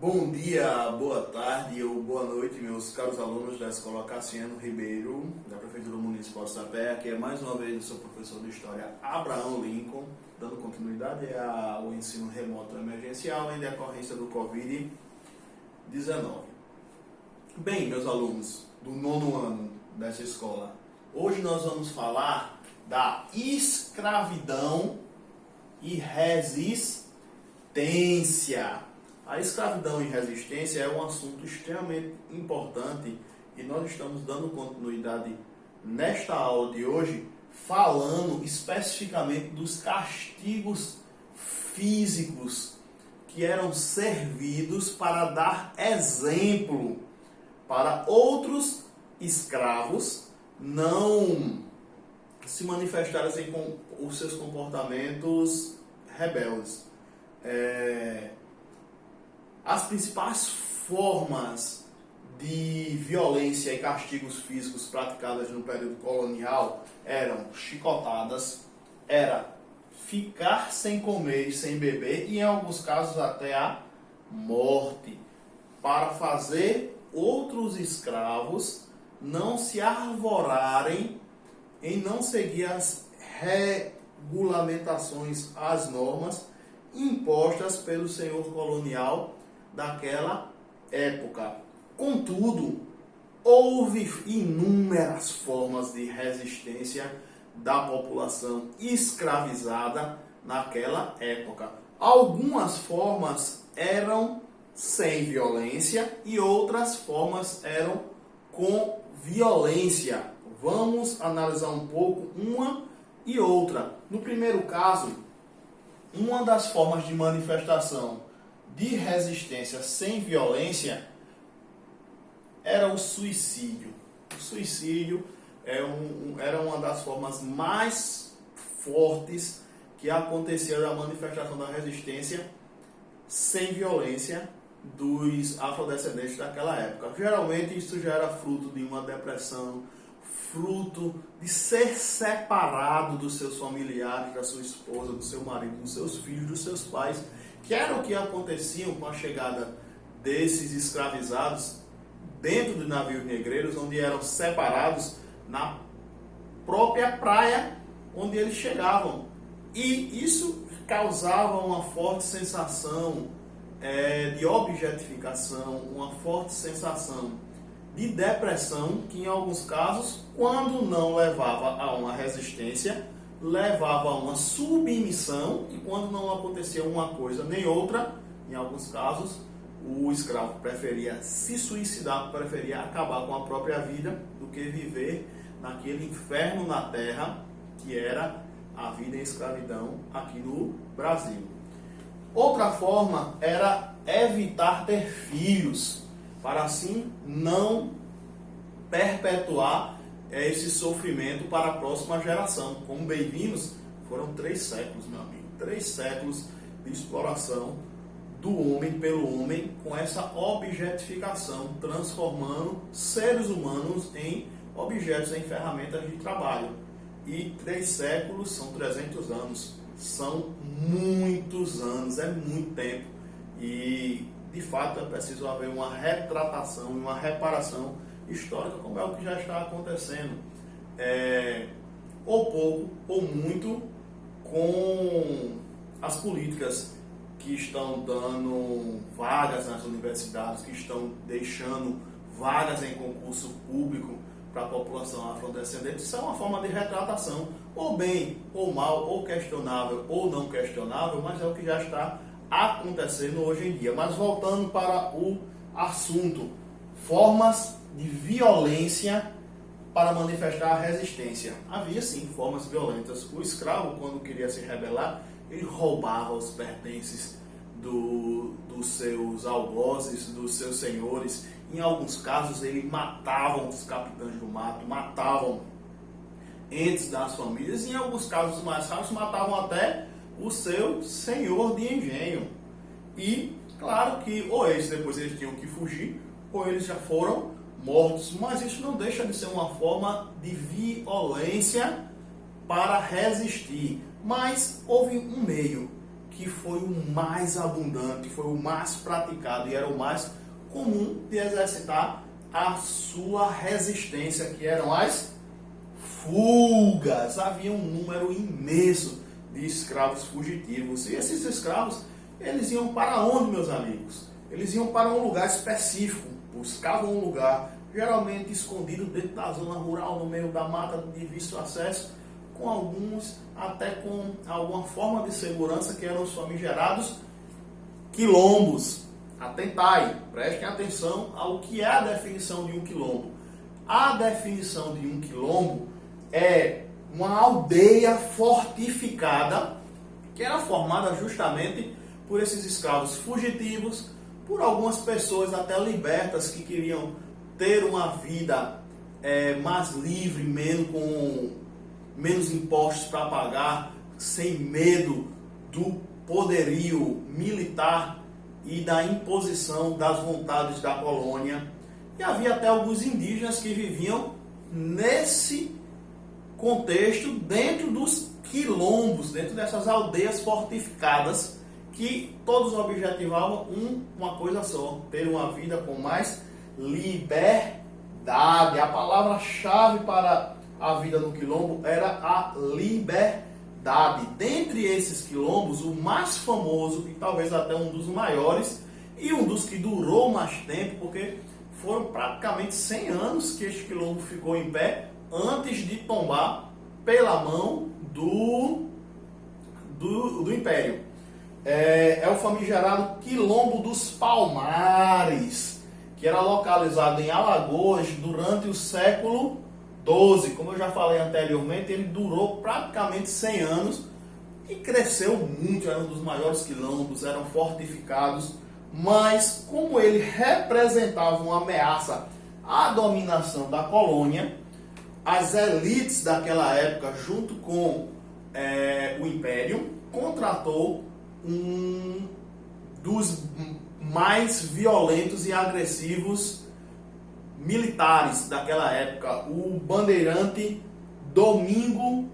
Bom dia, boa tarde ou boa noite, meus caros alunos da Escola Cassiano Ribeiro, da Prefeitura Municipal de Sapé. Aqui é mais uma vez o seu professor de História, Abraão Lincoln, dando continuidade ao ensino remoto emergencial em decorrência do Covid-19. Bem, meus alunos do nono ano dessa escola, hoje nós vamos falar da escravidão e resistência. A escravidão e resistência é um assunto extremamente importante e nós estamos dando continuidade nesta aula de hoje, falando especificamente dos castigos físicos que eram servidos para dar exemplo para outros escravos não se manifestarem com os seus comportamentos rebeldes. As principais formas de violência e castigos físicos praticadas no período colonial eram chicotadas, era ficar sem comer e sem beber e em alguns casos até a morte, para fazer outros escravos não se arvorarem em não seguir as regulamentações, as normas impostas pelo senhor colonial daquela época. Contudo, houve inúmeras formas de resistência da população escravizada naquela época. Algumas formas eram sem violência e outras formas eram com violência. Vamos analisar um pouco uma e outra. No primeiro caso, uma das formas de manifestação de resistência sem violência era o suicídio. O suicídio era uma das formas mais fortes que acontecia da manifestação da resistência sem violência dos afrodescendentes daquela época. Geralmente isso já era fruto de uma depressão, fruto de ser separado dos seus familiares, da sua esposa, do seu marido, dos seus filhos, dos seus pais, que era o que acontecia com a chegada desses escravizados dentro de navios negreiros, onde eram separados na própria praia onde eles chegavam. E isso causava uma forte sensação de objetificação, uma forte sensação de depressão, que em alguns casos, quando não levava a uma resistência, levava a uma submissão, e quando não acontecia uma coisa nem outra, em alguns casos, o escravo preferia se suicidar, preferia acabar com a própria vida, do que viver naquele inferno na terra, que era a vida em escravidão aqui no Brasil. Outra forma era evitar ter filhos, para assim não perpetuar esse sofrimento para a próxima geração. Como bem vimos, foram 3 séculos, meu amigo. 3 séculos de exploração do homem pelo homem, com essa objetificação, transformando seres humanos em objetos, em ferramentas de trabalho. E 3 séculos são 300 anos. São muitos anos, é muito tempo. E, de fato, é preciso haver uma retratação, uma reparação histórica, como é o que já está acontecendo, ou pouco ou muito, com as políticas que estão dando vagas nas universidades, que estão deixando vagas em concurso público para a população afrodescendente. Isso é uma forma de retratação, ou bem, ou mal, ou questionável, ou não questionável, mas é o que já está acontecendo hoje em dia. Mas voltando para o assunto, formas de violência para manifestar a resistência. Havia sim formas violentas. O escravo, quando queria se rebelar, ele roubava os pertences dos seus algozes, dos seus senhores. Em alguns casos, ele matavam os capitães do mato, matavam entes das famílias. Em alguns casos mais raros, matavam até o seu senhor de engenho. E, claro que ou depois eles tinham que fugir, ou eles já foram mortos. Mas isso não deixa de ser uma forma de violência para resistir. Mas houve um meio que foi o mais abundante, foi o mais praticado e era o mais comum de exercitar a sua resistência, que eram as fugas. Havia um número imenso de escravos fugitivos. E esses escravos, eles iam para onde, meus amigos? Eles iam para um lugar específico, buscavam um lugar, geralmente escondido dentro da zona rural, no meio da mata de difícil acesso, com alguns até com alguma forma de segurança, que eram os famigerados quilombos. Atentai, prestem atenção ao que é a definição de um quilombo. A definição de um quilombo é uma aldeia fortificada que era formada justamente por esses escravos fugitivos, por algumas pessoas até libertas que queriam ter uma vida mais livre, com menos impostos para pagar, sem medo do poderio militar e da imposição das vontades da colônia. E havia até alguns indígenas que viviam nesse contexto, dentro dos quilombos, dentro dessas aldeias fortificadas, que todos objetivavam uma coisa só: ter uma vida com mais liberdade. A palavra-chave para a vida no quilombo era a liberdade. Dentre esses quilombos, o mais famoso, e talvez até um dos maiores, e um dos que durou mais tempo, porque foram praticamente 100 anos que este quilombo ficou em pé, antes de tombar pela mão do Império. É o famigerado Quilombo dos Palmares, que era localizado em Alagoas durante o século XII. Como eu já falei anteriormente, ele durou praticamente 100 anos e cresceu muito, era um dos maiores quilombos, eram fortificados, mas como ele representava uma ameaça à dominação da colônia, as elites daquela época, junto com o Império, contratou um dos mais violentos e agressivos militares daquela época, o bandeirante Domingo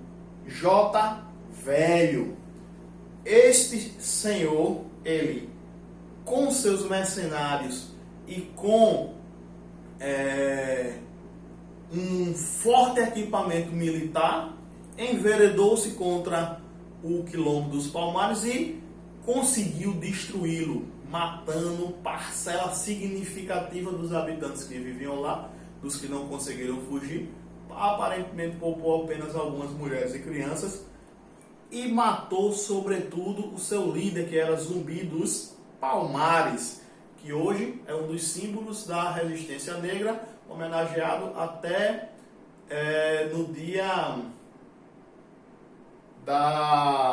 J. Velho. Este senhor, ele, com seus mercenários e com um forte equipamento militar, enveredou-se contra o Quilombo dos Palmares e conseguiu destruí-lo, matando parcela significativa dos habitantes que viviam lá, dos que não conseguiram fugir. Aparentemente poupou apenas algumas mulheres e crianças e matou sobretudo o seu líder, que era Zumbi dos Palmares, que hoje é um dos símbolos da resistência negra, homenageado até no dia da